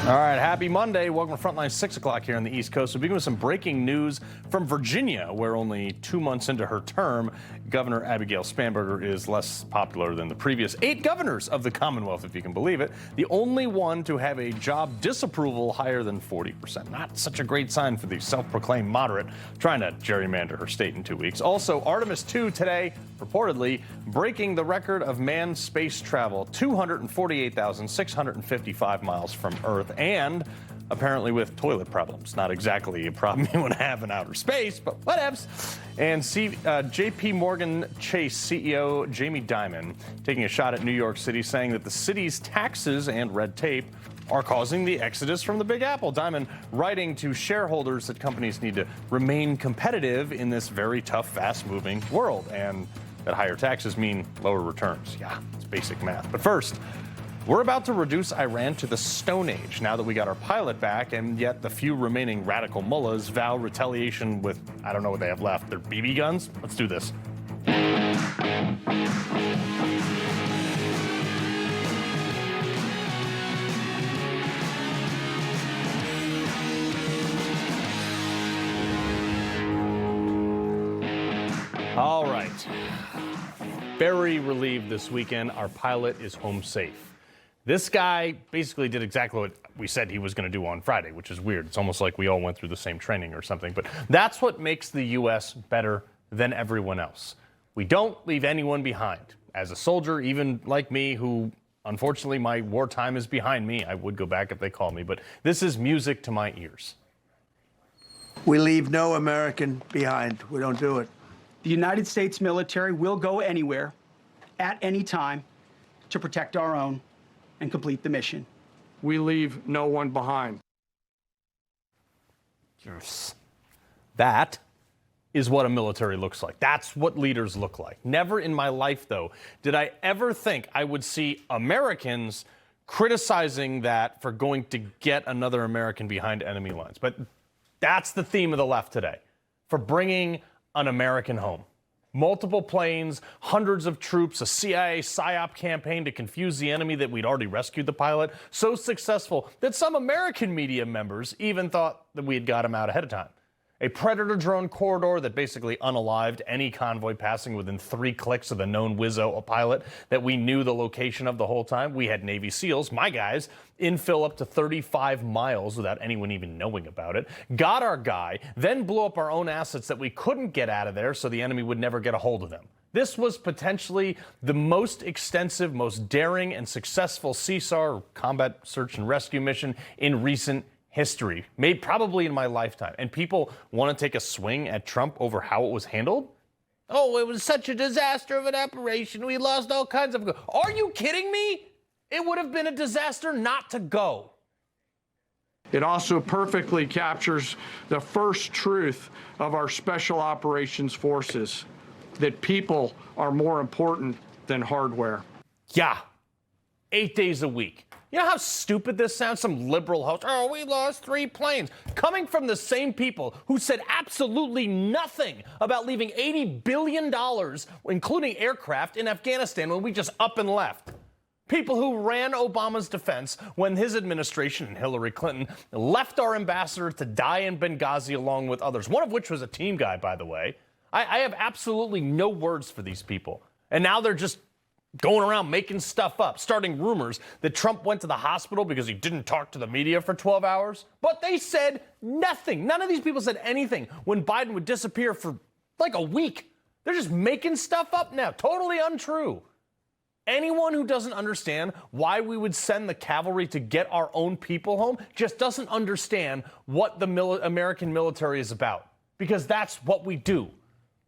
All right, happy Monday. Welcome to Frontline, 6 o'clock here on the East Coast. We'll begin with some breaking news from Virginia, where only 2 months into her term, Governor Abigail Spanberger is less popular than the previous 8 governors of the Commonwealth, if you can believe it. The only one to have a job disapproval higher than 40%. Not such a great sign for the self-proclaimed moderate trying to gerrymander her state in 2 weeks. Also, Artemis 2 today, purportedly breaking the record of manned space travel, 248,655 miles from Earth, and apparently with toilet problems. Not exactly a problem you want to have in outer space, but whatevs. And J.P. Morgan Chase CEO Jamie Dimon taking a shot at New York City, saying that the city's taxes and red tape are causing the exodus from the Big Apple. Dimon writing to shareholders that companies need to remain competitive in this very tough, fast-moving world, and that higher taxes mean lower returns. Yeah, it's basic math. But first, we're about to reduce Iran to the Stone Age now that we got our pilot back, and yet the few remaining radical mullahs vow retaliation with, I don't know what they have left, their BB guns? Let's do this. All right. Very relieved this weekend. Our pilot is home safe. This guy basically did exactly what we said he was going to do on Friday, which is weird. It's almost like we all went through the same training or something. But that's what makes the U.S. better than everyone else. We don't leave anyone behind. As a soldier, even like me, who unfortunately my wartime is behind me, I would go back if they called me, but this is music to my ears. We leave no American behind. We don't do it. The United States military will go anywhere, at any time, to protect our own and complete the mission. We leave no one behind. Yes. That is what a military looks like. That's what leaders look like. Never in my life, though, did I ever think I would see Americans criticizing that for going to get another American behind enemy lines. But that's the theme of the left today, for bringing an American home. Multiple planes, hundreds of troops, a CIA PSYOP campaign to confuse the enemy that we'd already rescued the pilot. So successful that some American media members even thought that we had got him out ahead of time. A Predator drone corridor that basically unalived any convoy passing within 3 clicks of the known Wizzo, a pilot that we knew the location of the whole time. We had Navy SEALs, my guys, infill up to 35 miles without anyone even knowing about it. Got our guy, then blew up our own assets that we couldn't get out of there so the enemy would never get a hold of them. This was potentially the most extensive, most daring, and successful CSAR, combat search and rescue mission, in recent history, made probably in my lifetime. And people want to take a swing at Trump over how it was handled? Oh, it was such a disaster of an operation. We lost all kinds of... Are you kidding me? It would have been a disaster not to go. It also perfectly captures the first truth of our special operations forces, that people are more important than hardware. Yeah, 8 days a week. You know how stupid this sounds? Some liberal host, oh, we lost 3 planes. Coming from the same people who said absolutely nothing about leaving $80 billion, including aircraft, in Afghanistan when we just up and left. People who ran Obama's defense when his administration and Hillary Clinton left our ambassador to die in Benghazi along with others, one of which was a team guy, by the way. I have absolutely no words for these people. And now they're just going around making stuff up, starting rumors that Trump went to the hospital because he didn't talk to the media for 12 hours. But they said nothing. None of these people said anything when Biden would disappear for like a week. They're just making stuff up now. Totally untrue. Anyone who doesn't understand why we would send the cavalry to get our own people home just doesn't understand what the American military is about. Because that's what we do.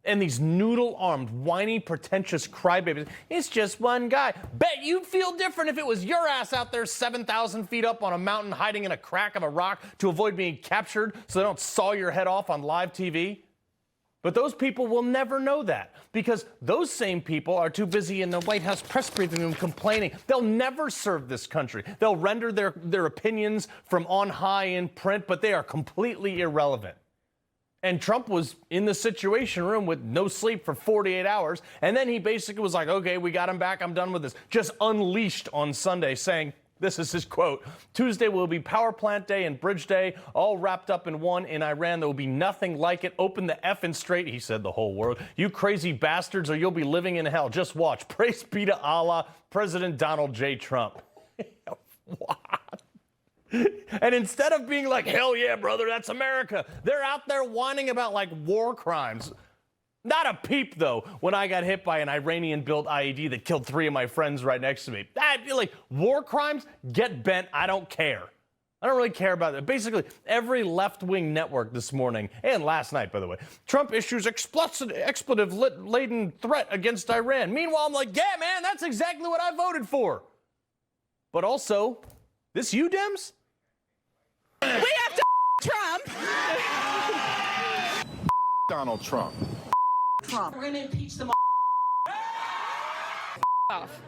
And these noodle-armed, whiny, pretentious crybabies, it's just one guy. Bet you'd feel different if it was your ass out there 7,000 feet up on a mountain hiding in a crack of a rock to avoid being captured so they don't saw your head off on live TV. But those people will never know that because those same people are too busy in the White House press briefing room complaining. They'll never serve this country. They'll render their opinions from on high in print, but they are completely irrelevant. And Trump was in the Situation Room with no sleep for 48 hours. And then he basically was like, okay, we got him back. I'm done with this. Just unleashed on Sunday saying, This is his quote. Tuesday will be power plant day and bridge day, all wrapped up in one in Iran. There will be nothing like it. Open the effing Strait, he said, the whole world. You crazy bastards, or you'll be living in hell. Just watch. Praise be to Allah, President Donald J. Trump. What? And instead of being like, hell yeah, brother, that's America, they're out there whining about like war crimes. Not a peep, though, when I got hit by an Iranian-built IED that killed 3 of my friends right next to me. Like, war crimes, get bent, I don't care. I don't really care about it. Basically, every left-wing network this morning, and last night, by the way, Trump issues expletive-laden threat against Iran. Meanwhile, I'm like, yeah, man, that's exactly what I voted for. But also, this you, Dems? We have to Trump. Donald Trump. We're going to impeach them off.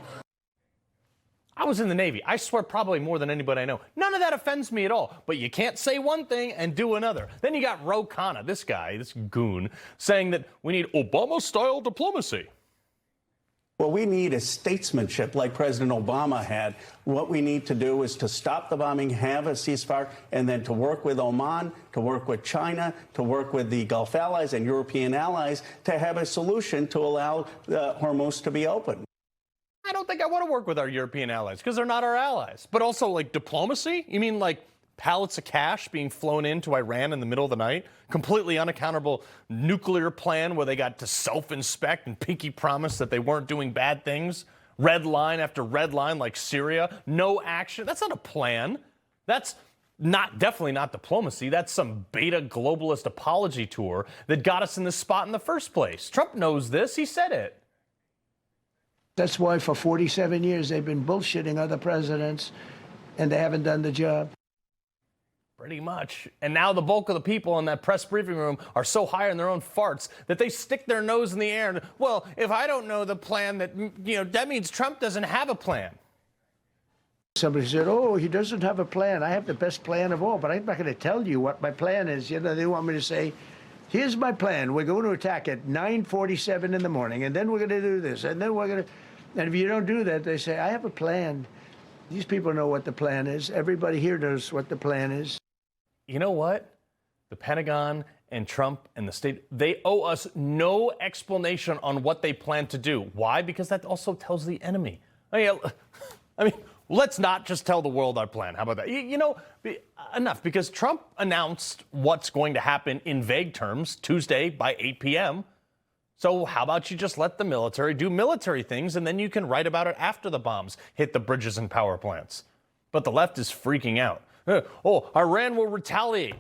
I was in the Navy. I swear probably more than anybody I know. None of that offends me at all. But you can't say one thing and do another. Then you got Ro Khanna, this guy, this goon, saying that we need Obama-style diplomacy. Well, we need a statesmanship like President Obama had. What we need to do is to stop the bombing, have a ceasefire, and then to work with Oman, to work with China, to work with the Gulf allies and European allies to have a solution to allow Hormuz to be open. I don't think I want to work with our European allies because they're not our allies. But also, like, diplomacy? You mean like pallets of cash being flown into Iran in the middle of the night? Completely unaccountable nuclear plan where they got to self-inspect and pinky promise that they weren't doing bad things? Red line after red line like Syria? No action? That's not a plan. That's definitely not diplomacy. That's some beta globalist apology tour that got us in this spot in the first place. Trump knows this. He said it. That's why for 47 years they've been bullshitting other presidents, and they haven't done the job. Pretty much. And now the bulk of the people in that press briefing room are so high on their own farts that they stick their nose in the air. And, well, if I don't know the plan, that means Trump doesn't have a plan. Somebody said, oh, he doesn't have a plan. I have the best plan of all, but I'm not going to tell you what my plan is. You know, they want me to say, here's my plan. We're going to attack at 9:47 in the morning, and then we're going to do this, and then we're going to... And if you don't do that, they say, I have a plan. These people know what the plan is. Everybody here knows what the plan is. You know what? The Pentagon and Trump and the state, they owe us no explanation on what they plan to do. Why? Because that also tells the enemy. I mean, let's not just tell the world our plan. How about that? Enough, because Trump announced what's going to happen in vague terms Tuesday by 8 p.m., so how about you just let the military do military things, and then you can write about it after the bombs hit the bridges and power plants. But the left is freaking out. Oh, Iran will retaliate.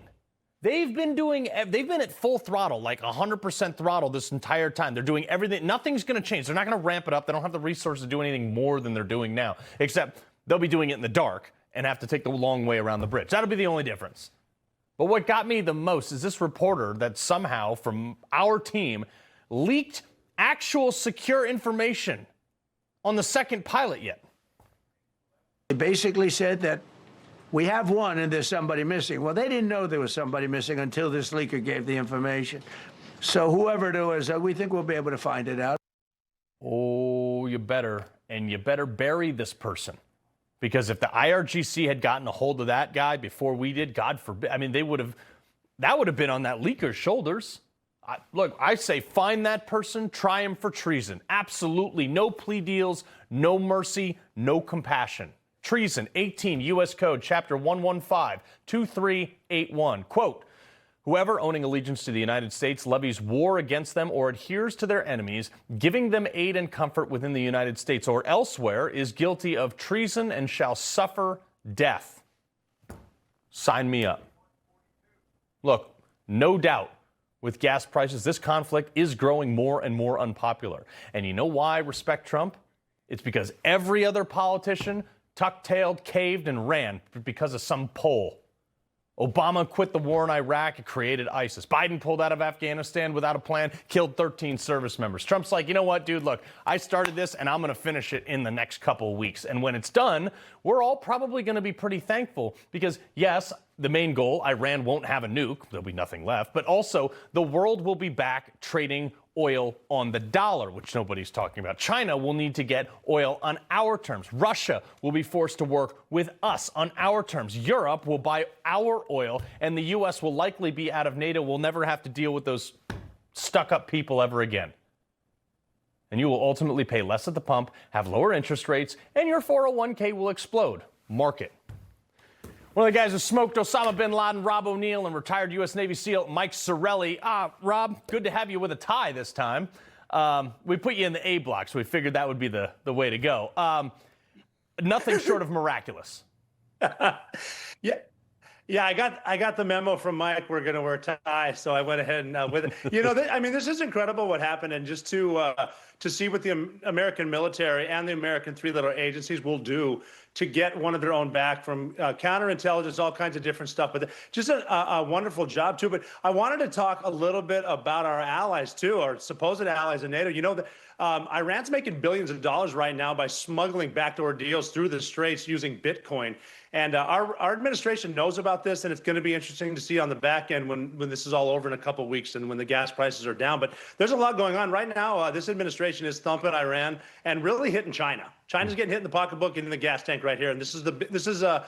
They've been at full throttle, like 100% throttle this entire time. They're doing everything. Nothing's going to change. They're not going to ramp it up. They don't have the resources to do anything more than they're doing now, except they'll be doing it in the dark and have to take the long way around the bridge. That'll be the only difference. But what got me the most is this reporter that somehow from our team leaked actual secure information on the second pilot yet. They basically said that we have one and there's somebody missing. Well, they didn't know there was somebody missing until this leaker gave the information. So whoever it was, we think we'll be able to find it out. Oh, you better. And you better bury this person. Because if the IRGC had gotten a hold of that guy before we did, God forbid, I mean, that would have been on that leaker's shoulders. Look, I say find that person, try him for treason. Absolutely no plea deals, no mercy, no compassion. Treason, 18 U.S. Code, Chapter 115, 2381. Quote, whoever owning allegiance to the United States levies war against them or adheres to their enemies, giving them aid and comfort within the United States or elsewhere, is guilty of treason and shall suffer death. Sign me up. Look, no doubt. With gas prices, this conflict is growing more and more unpopular. And you know why I respect Trump? It's because every other politician tuck-tailed, caved, and ran because of some poll. Obama quit the war in Iraq and created ISIS. Biden pulled out of Afghanistan without a plan, killed 13 service members. Trump's like, you know what, dude, look, I started this and I'm going to finish it in the next couple of weeks. And when it's done, we're all probably going to be pretty thankful because, yes, the main goal, Iran won't have a nuke. There'll be nothing left. But also, the world will be back trading oil on the dollar, which nobody's talking about. China will need to get oil on our terms. Russia will be forced to work with us on our terms. Europe will buy our oil, and the U.S. will likely be out of NATO. We'll never have to deal with those stuck-up people ever again. And you will ultimately pay less at the pump, have lower interest rates, and your 401k will explode. Mark it. One of the guys who smoked Osama bin Laden, Rob O'Neill, and retired U.S. Navy SEAL Mike Sarraille. Rob, good to have you with a tie this time. We put you in the A block, so we figured that would be the way to go. Nothing short of miraculous. Yeah, I got the memo from Mike. We're going to wear ties, so I went ahead and with it. You know, I mean, this is incredible what happened, and just to see what the American military and the American three-letter agencies will do to get one of their own back from counterintelligence, all kinds of different stuff. But just a wonderful job too. But I wanted to talk a little bit about our allies too, our supposed allies in NATO. You know, Iran's making billions of dollars right now by smuggling backdoor deals through the Straits using Bitcoin. And our administration knows about this, and it's going to be interesting to see on the back end when this is all over in a couple of weeks and when the gas prices are down. But there's a lot going on right now. This administration is thumping Iran and really hitting China. China's getting hit in the pocketbook and in the gas tank right here. And this is a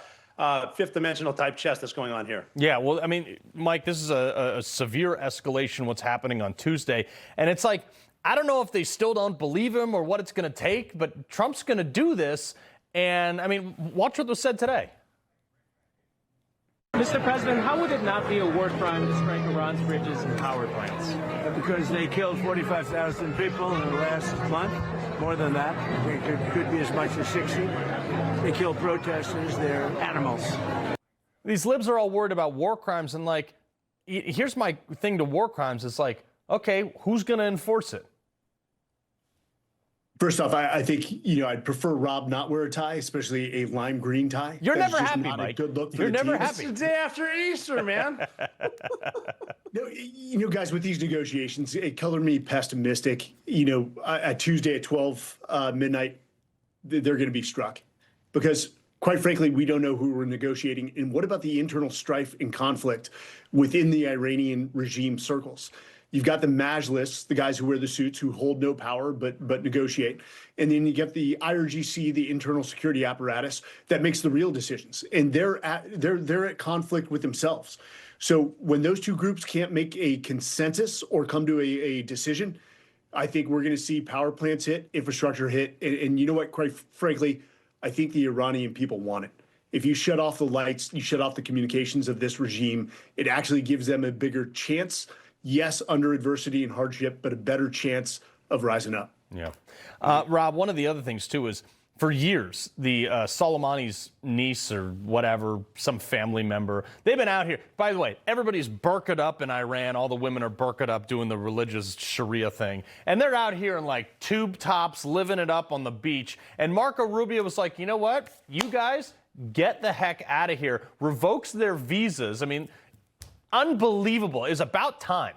fifth dimensional type chess that's going on here. Yeah, well, I mean, Mike, this is a severe escalation, what's happening on Tuesday. And it's like, I don't know if they still don't believe him or what it's going to take, but Trump's going to do this. And, I mean, watch what was said today. Mr. President, how would it not be a war crime to strike Iran's bridges and power plants? Because they killed 45,000 people in the last month, more than that. It could be as much as 60. They kill protesters. They're animals. These libs are all worried about war crimes. And, like, here's my thing to war crimes. It's like, okay, who's going to enforce it? First off, I think, you know, I'd prefer Rob not wear a tie, especially a lime green tie. You're That's never just happy, not Mike. A good look for You're the never team. happy. It's the day after Easter, man. No, you know, guys, with these negotiations, it colored me pessimistic. You know, at Tuesday at 12 midnight, they're going to be struck because, quite frankly, we don't know who we're negotiating. And what about the internal strife and conflict within the Iranian regime circles? You've got the Majlis, the guys who wear the suits, who hold no power but negotiate. And then you get the IRGC, the internal security apparatus, that makes the real decisions. And they're at conflict with themselves. So when those two groups can't make a consensus or come to a decision, I think we're going to see power plants hit, infrastructure hit. And you know what, quite frankly, I think the Iranian people want it. If you shut off the lights, you shut off the communications of this regime, it actually gives them a bigger chance. Yes, under adversity and hardship, but a better chance of rising up. Yeah. Rob, one of the other things, too, is for years, the Soleimani's niece or whatever, some family member, they've been out here. By the way, everybody's burqa'd up in Iran. All the women are burqa'd up doing the religious Sharia thing. And they're out here in, like, tube tops, living it up on the beach. And Marco Rubio was like, you know what? You guys, get the heck out of here. Revokes their visas. I mean, unbelievable. It's about time.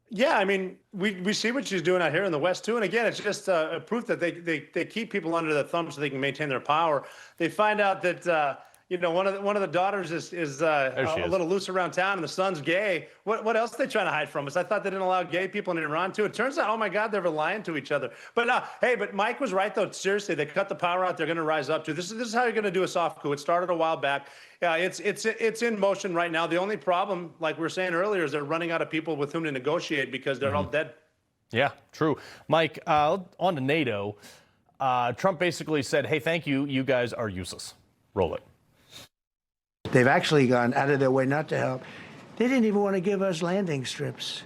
Yeah, I mean, we see what she's doing out here in the West too, and again, it's just a proof that they keep people under the thumb so they can maintain their power. They find out that you know, one of the daughters is a little loose around town, and the son's gay. What else are they trying to hide from us? I thought they didn't allow gay people in Iran too. It turns out, oh my God, they're lying to each other. But hey, but Mike was right though. Seriously, they cut the power out. They're going to rise up to this is how you're going to do a soft coup. It started a while back. It's in motion right now. The only problem, like we were saying earlier, is they're running out of people with whom to negotiate because they're all dead. Yeah, true. Mike, on to NATO. Trump basically said, hey, thank you. You guys are useless. Roll it. They've actually gone out of their way not to help. They didn't even want to give us landing strips.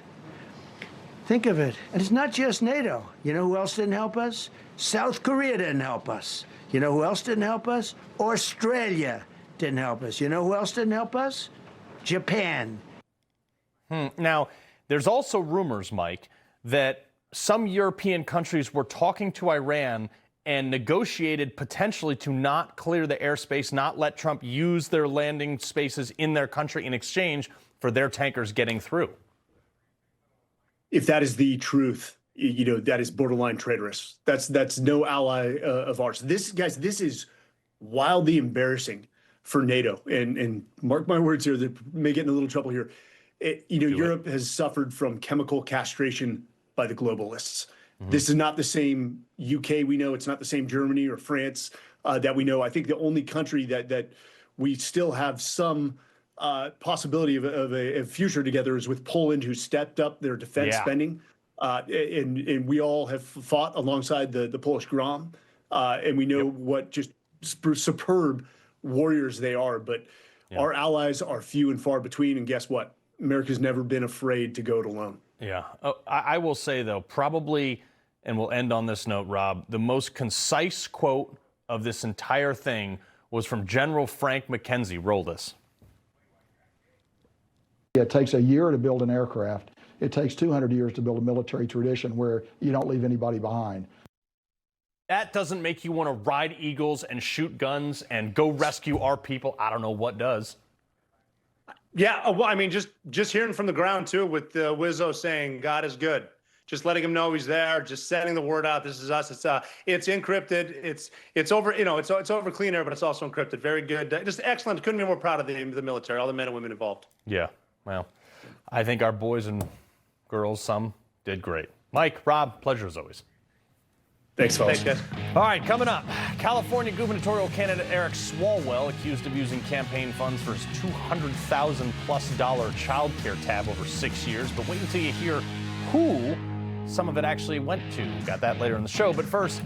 Think of it. And it's not just NATO. You know who else didn't help us? South Korea didn't help us. You know who else didn't help us? Australia didn't help us. You know who else didn't help us? Japan. Now, there's also rumors, Mike, that some European countries were talking to Iran and negotiated potentially to not clear the airspace, not let Trump use their landing spaces in their country in exchange for their tankers getting through. If that is the truth, you know, that is borderline traitorous. That's no ally of ours. This is wildly embarrassing for NATO. And mark my words here, they may get in a little trouble here. Europe has suffered from chemical castration by the globalists. This is not the same UK we know. It's not the same Germany or France that we know. I think the only country that we still have some possibility of a future together is with Poland, who stepped up their defense spending. And we all have fought alongside the Polish Grom. And we know what just superb warriors they are. But our allies are few and far between. And guess what? America's never been afraid to go it alone. Yeah. I will say, though, probably, and we'll end on this note, Rob, the most concise quote of this entire thing was from General Frank McKenzie. Roll this. It takes a year to build an aircraft. It takes 200 years to build a military tradition where you don't leave anybody behind. That doesn't make you want to ride eagles and shoot guns and go rescue our people. I don't know what does. Yeah, well, I mean, just hearing from the ground, too, with Wizzo saying God is good. Just letting him know he's there, just sending the word out. This is us. It's encrypted. It's over, it's over clean air, but it's also encrypted. Very good. Just excellent. Couldn't be more proud of the military, all the men and women involved. Yeah, well, I think our boys and girls, some, did great. Mike, Rob, pleasure as always. Thanks, folks. Thanks, guys. All right, coming up, California gubernatorial candidate Eric Swalwell accused of using campaign funds for his $200,000+ child care tab over 6 years. But wait until you hear who some of it actually went to. Got that later in the show. But first,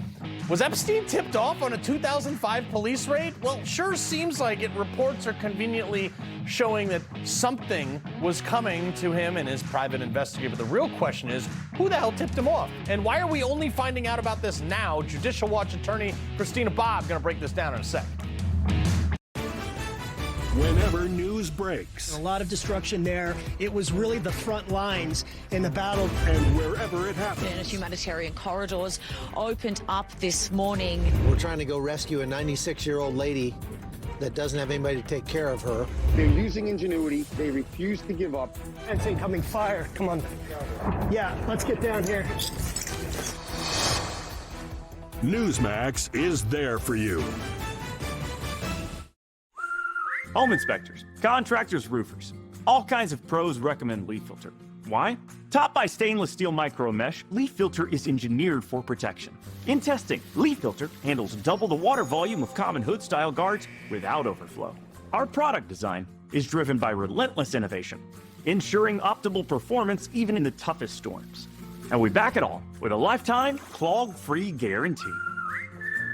was Epstein tipped off on a 2005 police raid? Well, sure seems like it. Reports are conveniently showing that something was coming to him and his private investigator. But the real question is, who the hell tipped him off? And why are we only finding out about this now? Judicial Watch attorney Christina Bobb going to break this down in a sec. Whenever news breaks. A lot of destruction there. It was really the front lines in the battle. And wherever it happens. And humanitarian corridors opened up this morning. We're trying to go rescue a 96-year-old lady that doesn't have anybody to take care of her. They're using ingenuity. They refuse to give up. It's incoming fire. Come on. Yeah, let's get down here. Newsmax is there for you. Home inspectors, contractors, roofers. All kinds of pros recommend Leaf Filter. Why? Topped by stainless steel micro mesh, Leaf Filter is engineered for protection. In testing, Leaf Filter handles double the water volume of common hood-style guards without overflow. Our product design is driven by relentless innovation, ensuring optimal performance even in the toughest storms. And we back it all with a lifetime clog-free guarantee.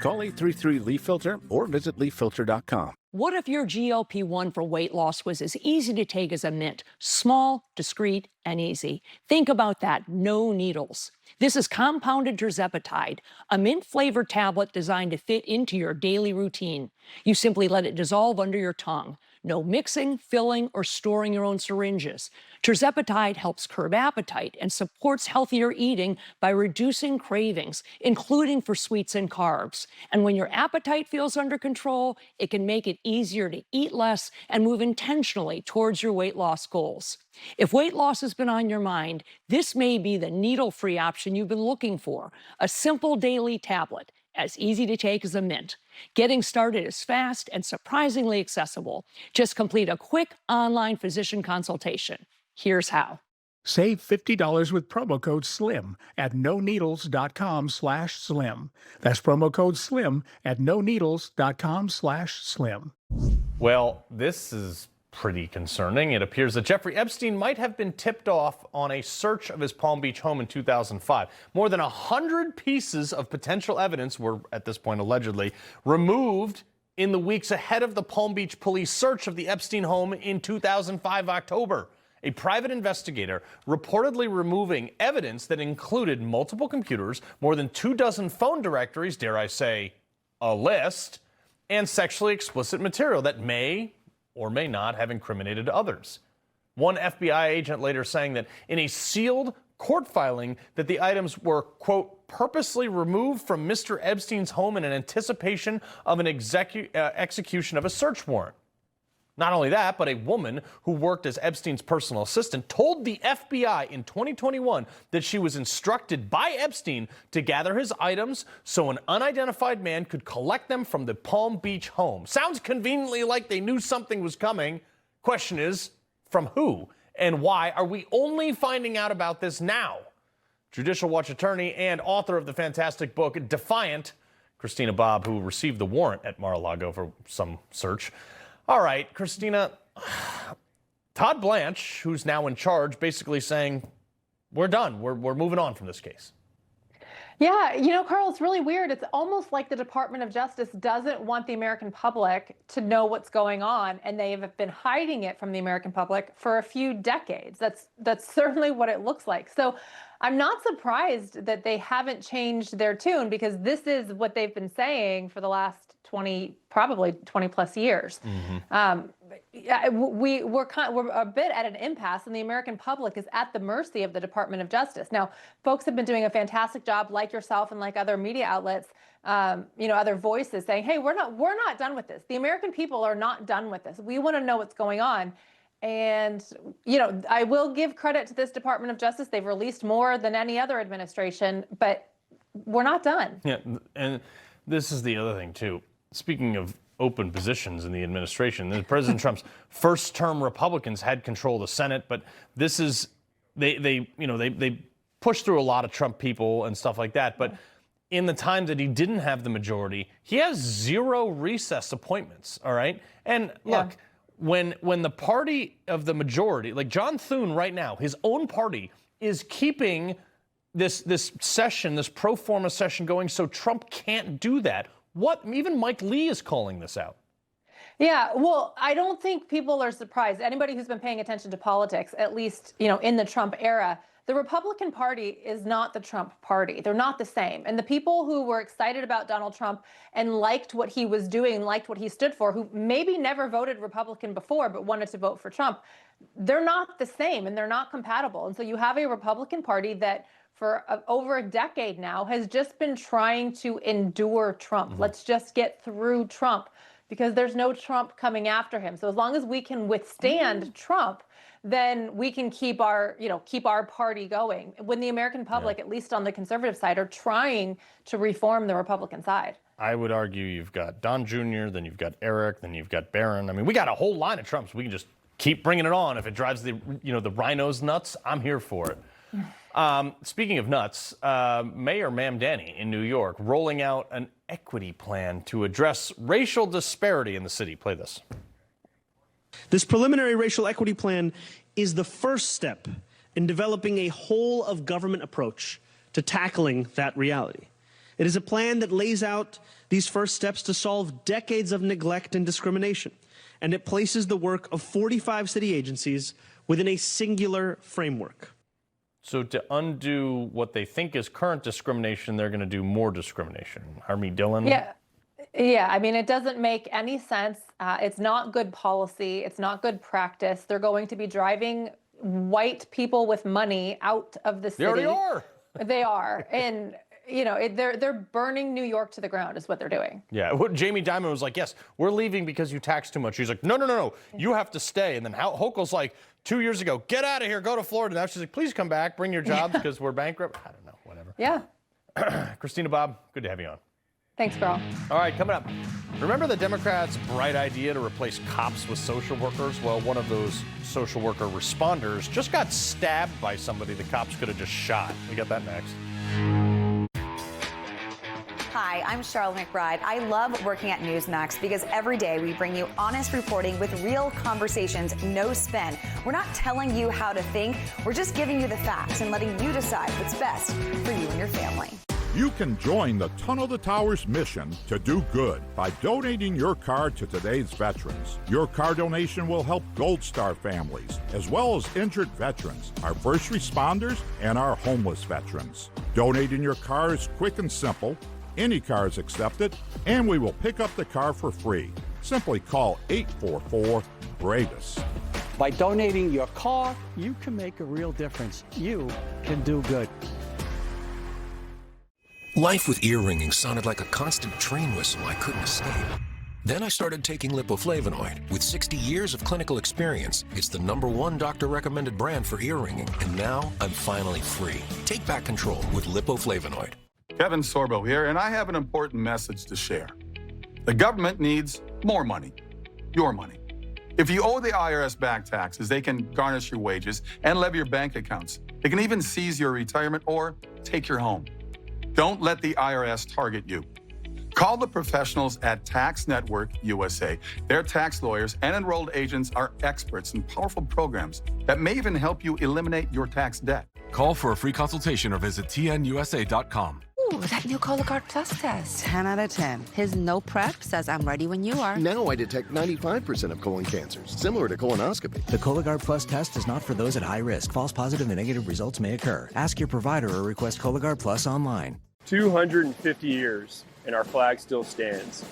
Call 833-LEAF-FILTER or visit leaffilter.com. What if your GLP-1 for weight loss was as easy to take as a mint? Small, discreet, and easy. Think about that. No needles. This is compounded tirzepatide, a mint-flavored tablet designed to fit into your daily routine. You simply let it dissolve under your tongue. No mixing, filling, or storing your own syringes. Tirzepatide helps curb appetite and supports healthier eating by reducing cravings, including for sweets and carbs. And when your appetite feels under control, it can make it easier to eat less and move intentionally towards your weight loss goals. If weight loss has been on your mind, this may be the needle-free option you've been looking for. A simple daily tablet, as easy to take as a mint. Getting started is fast and surprisingly accessible. Just complete a quick online physician consultation. Here's how. Save $50 with promo code SLIM at noneedles.com/slim. That's promo code SLIM at noneedles.com/slim. Well, this is pretty concerning. It appears that Jeffrey Epstein might have been tipped off on a search of his Palm Beach home in 2005. More than 100 pieces of potential evidence were, at this point allegedly, removed in the weeks ahead of the Palm Beach police search of the Epstein home in 2005 October. A private investigator reportedly removing evidence that included multiple computers, more than 24 phone directories, dare I say, a list, and sexually explicit material that may or may not have incriminated others. One FBI agent later saying that in a sealed court filing that the items were, quote, purposely removed from Mr. Epstein's home in anticipation of an execution of a search warrant. Not only that, but a woman who worked as Epstein's personal assistant told the FBI in 2021 that she was instructed by Epstein to gather his items so an unidentified man could collect them from the Palm Beach home. Sounds conveniently like they knew something was coming. Question is, from who? And why are we only finding out about this now? Judicial Watch attorney and author of the fantastic book Defiant, Christina Bobb, who received the warrant at Mar-a-Lago for some search. All right, Christina, Todd Blanche, who's now in charge, basically saying, we're done. We're moving on from this case. Yeah, you know, Carl, it's really weird. It's almost like the Department of Justice doesn't want the American public to know what's going on, and they have been hiding it from the American public for a few decades. That's certainly what it looks like. So I'm not surprised that they haven't changed their tune, because this is what they've been saying for the last probably 20 plus years. We're a bit at an impasse, and the American public is at the mercy of the Department of Justice. Now, folks have been doing a fantastic job, like yourself and like other media outlets, other voices saying, hey, we're not done with this. The American people are not done with this. We want to know what's going on. And, I will give credit to this Department of Justice. They've released more than any other administration, but we're not done. Yeah, and this is the other thing, too. Speaking of open positions in the administration, President Trump's first-term Republicans had control of the Senate, but this is they pushed through a lot of Trump people and stuff like that. But in the time that he didn't have the majority, he has 0 recess appointments. All right, and look, when the party of the majority, like John Thune right now, his own party is keeping this session, this pro forma session going, so Trump can't do that. Even Mike Lee is calling this out. Yeah, well, I don't think people are surprised. Anybody who's been paying attention to politics, at least, in the Trump era, the Republican Party is not the Trump Party. They're not the same. And the people who were excited about Donald Trump and liked what he was doing, liked what he stood for, who maybe never voted Republican before but wanted to vote for Trump, they're not the same, and they're not compatible. And so you have a Republican Party that for over a decade now has just been trying to endure Trump. Let's just get through Trump, because there's no Trump coming after him. So as long as we can withstand Trump, then we can keep our party going. When the American public, at least on the conservative side, are trying to reform the Republican side. I would argue you've got Don Jr., then you've got Eric, then you've got Barron. I mean, we got a whole line of Trumps. We can just keep bringing it on. If it drives the rhinos nuts, I'm here for it. Speaking of nuts, Mayor Mamdani in New York rolling out an equity plan to address racial disparity in the city. Play this. This preliminary racial equity plan is the first step in developing a whole of government approach to tackling that reality. It is a plan that lays out these first steps to solve decades of neglect and discrimination, and it places the work of 45 city agencies within a singular framework. So to undo what they think is current discrimination, they're going to do more discrimination. Harmeet Dillon? Yeah, I mean, it doesn't make any sense. It's not good policy. It's not good practice. They're going to be driving white people with money out of the city. They already are. They are. And, they're burning New York to the ground is what they're doing. Yeah, Jamie Dimon was like, yes, we're leaving because you tax too much. He's like, no, you have to stay. And then Hochul's like, 2 years ago, get out of here, go to Florida. Now she's like, please come back, bring your jobs because we're bankrupt. I don't know, whatever. Yeah. Christina Bobb, good to have you on. Thanks, Carl. All right, coming up. Remember the Democrats' bright idea to replace cops with social workers? Well, one of those social worker responders just got stabbed by somebody the cops could have just shot. We got that next. Hi, I'm Sarraille McBride. I love working at Newsmax because every day we bring you honest reporting with real conversations, no spin. We're not telling you how to think. We're just giving you the facts and letting you decide what's best for you and your family. You can join the Tunnel to Towers mission to do good by donating your car to today's veterans. Your car donation will help Gold Star families, as well as injured veterans, our first responders, and our homeless veterans. Donating your car is quick and simple. Any car is accepted, and we will pick up the car for free. Simply call 844-BRAVES. By donating your car, you can make a real difference. You can do good. Life with ear ringing sounded like a constant train whistle I couldn't escape. Then I started taking lipoflavonoid. With 60 years of clinical experience, it's the #1 doctor-recommended brand for ear ringing. And now I'm finally free. Take back control with lipoflavonoid. Kevin Sorbo here, and I have an important message to share. The government needs more money, your money. If you owe the IRS back taxes, they can garnish your wages and levy your bank accounts. They can even seize your retirement or take your home. Don't let the IRS target you. Call the professionals at Tax Network USA. Their tax lawyers and enrolled agents are experts in powerful programs that may even help you eliminate your tax debt. Call for a free consultation or visit tnusa.com. Ooh, that new Cologuard Plus test. 10 out of 10. His no prep says I'm ready when you are. Now I detect 95% of colon cancers, similar to colonoscopy. The Cologuard Plus test is not for those at high risk. False positive and negative results may occur. Ask your provider or request Cologuard Plus online. 250 years, and our flag still stands.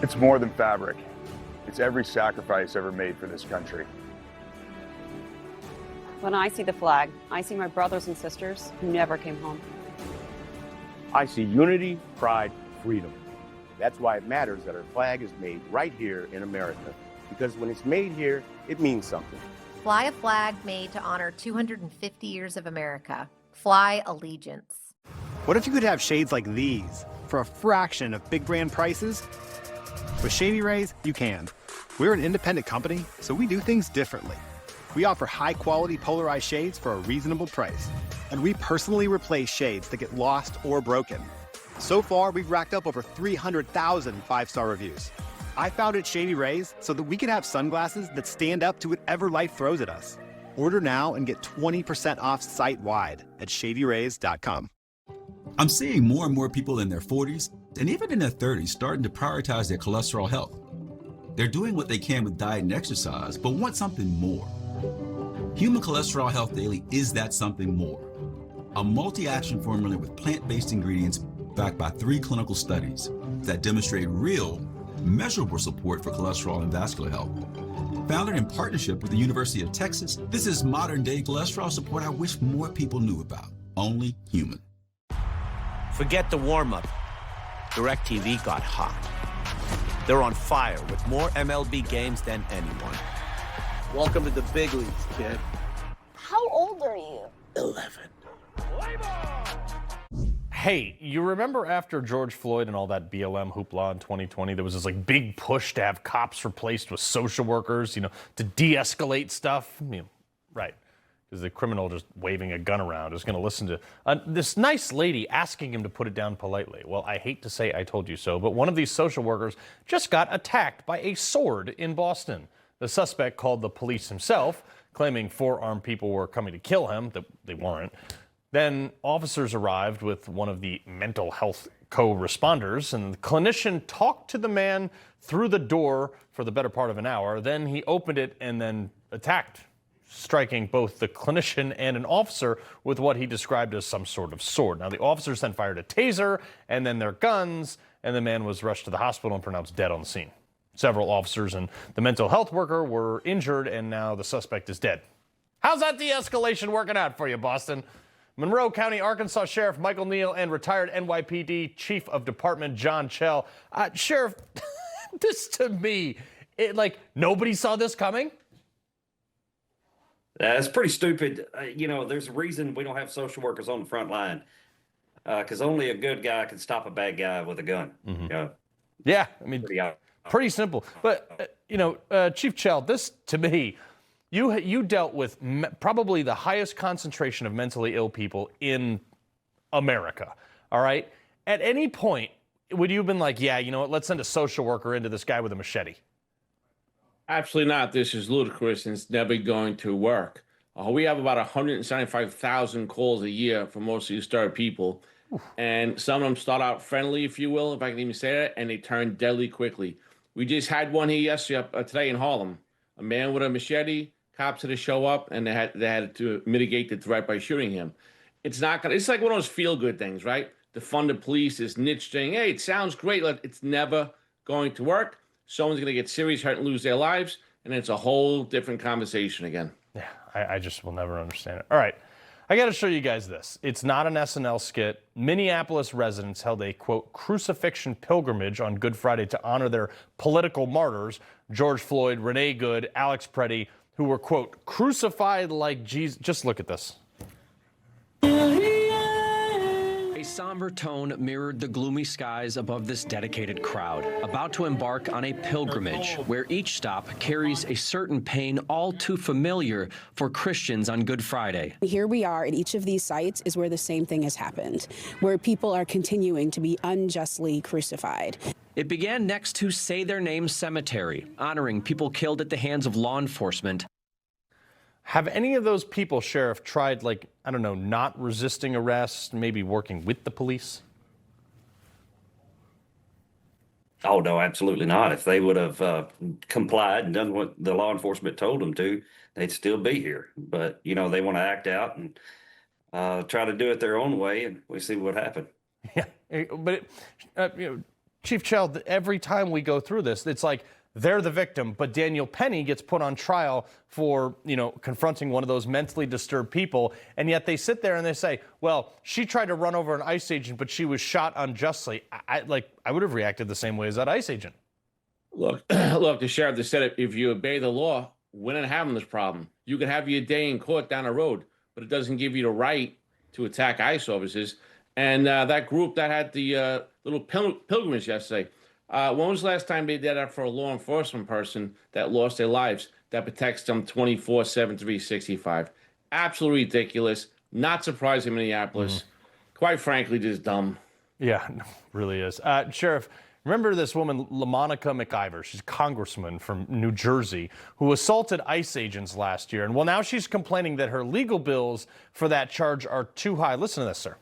It's more than fabric. It's every sacrifice ever made for this country. When I see the flag, I see my brothers and sisters who never came home. I see unity, pride, freedom. That's why it matters that our flag is made right here in America, because when it's made here, it means something. Fly a flag made to honor 250 years of America. Fly allegiance. What if you could have shades like these for a fraction of big brand prices? With Shady Rays, you can. We're an independent company, so we do things differently. We offer high-quality polarized shades for a reasonable price. And we personally replace shades that get lost or broken. So far, we've racked up over 300,000 five-star reviews. I founded Shady Rays so that we could have sunglasses that stand up to whatever life throws at us. Order now and get 20% off site-wide at shadyrays.com. I'm seeing more and more people in their 40s and even in their 30s starting to prioritize their cholesterol health. They're doing what they can with diet and exercise, but want something more. Human Cholesterol Health Daily is that something more. A multi-action formula with plant-based ingredients backed by 3 clinical studies that demonstrate real, measurable support for cholesterol and vascular health. Founded in partnership with the University of Texas, this is modern-day cholesterol support I wish more people knew about. Only human. Forget the warm-up. DirecTV got hot. They're on fire with more MLB games than anyone. Welcome to the big leagues, kid. How old are you? 11. Hey, you remember after George Floyd and all that BLM hoopla in 2020, there was this like big push to have cops replaced with social workers, to de-escalate stuff? Right. Because the criminal just waving a gun around is going to listen to this nice lady asking him to put it down politely. Well, I hate to say I told you so, but one of these social workers just got attacked by a sword in Boston. The suspect called the police himself, claiming 4 armed people were coming to kill him. They weren't. Then officers arrived with one of the mental health co-responders, and the clinician talked to the man through the door for the better part of an hour. Then he opened it and then attacked, striking both the clinician and an officer with what he described as some sort of sword. Now, the officers then fired a taser and then their guns, and the man was rushed to the hospital and pronounced dead on the scene. Several officers and the mental health worker were injured, and now the suspect is dead. How's that de-escalation working out for you, Boston? Monroe County, Arkansas Sheriff Michael Neal and retired NYPD Chief of Department John Chell. Sheriff, this to me, nobody saw this coming? That's pretty stupid. There's a reason we don't have social workers on the front line, because only a good guy can stop a bad guy with a gun. Mm-hmm. Yeah, pretty simple. But, Chief Chell, this to me, you dealt with probably the highest concentration of mentally ill people in America, all right? At any point, would you have been like, yeah, you know what, let's send a social worker into this guy with a machete? Absolutely not. This is ludicrous, and it's never going to work. We have about 175,000 calls a year from mostly disturbed people, and some of them start out friendly, if you will, if I can even say that, and they turn deadly quickly. We just had one here today in Harlem. A man with a machete, cops had to show up, and they had to mitigate the threat by shooting him. It's not gonna. It's like one of those feel-good things, right? Defund the police, this niche thing. Hey, it sounds great. It's never going to work. Someone's gonna get serious hurt and lose their lives, and it's a whole different conversation again. Yeah, I just will never understand it. All right, I got to show you guys this. It's not an SNL skit. Minneapolis residents held a, quote, crucifixion pilgrimage on Good Friday to honor their political martyrs, George Floyd, Renee Good, Alex Preddy, who were, quote, crucified like Jesus. Just look at this. A somber tone mirrored the gloomy skies above this dedicated crowd, about to embark on a pilgrimage where each stop carries a certain pain all too familiar for Christians on Good Friday. Here we are at each of these sites is where the same thing has happened, where people are continuing to be unjustly crucified. It began next to Say Their Names Cemetery, honoring people killed at the hands of law enforcement. Have any of those people, Sheriff, tried, like, I don't know, not resisting arrest, maybe working with the police? Oh, no, absolutely not. If they would have complied and done what the law enforcement told them to, they'd still be here. But, you know, they want to act out and try to do it their own way, and we see what happened. Yeah, but, you know, Chief Chell, every time we go through this, it's like, they're the victim, but Daniel Penny gets put on trial for, you know, confronting one of those mentally disturbed people. And yet they sit there and they say, well, she tried to run over an ICE agent, but she was shot unjustly. I would have reacted the same way as that ICE agent. Look, the sheriff just said if you obey the law, we're not having this problem. You can have your day in court down the road, but it doesn't give you the right to attack ICE officers. And that group that had the little pilgrimage yesterday, when was the last time they did that for a law enforcement person that lost their lives that protects them 24/7, 365? Absolutely ridiculous. Not surprising, Minneapolis. Quite frankly, just dumb. Yeah, it really is. Sheriff, remember this woman, LaMonica McIver? She's a congressman from New Jersey who assaulted ICE agents last year. And well, now she's complaining that her legal bills for that charge are too high. Listen to this, sir.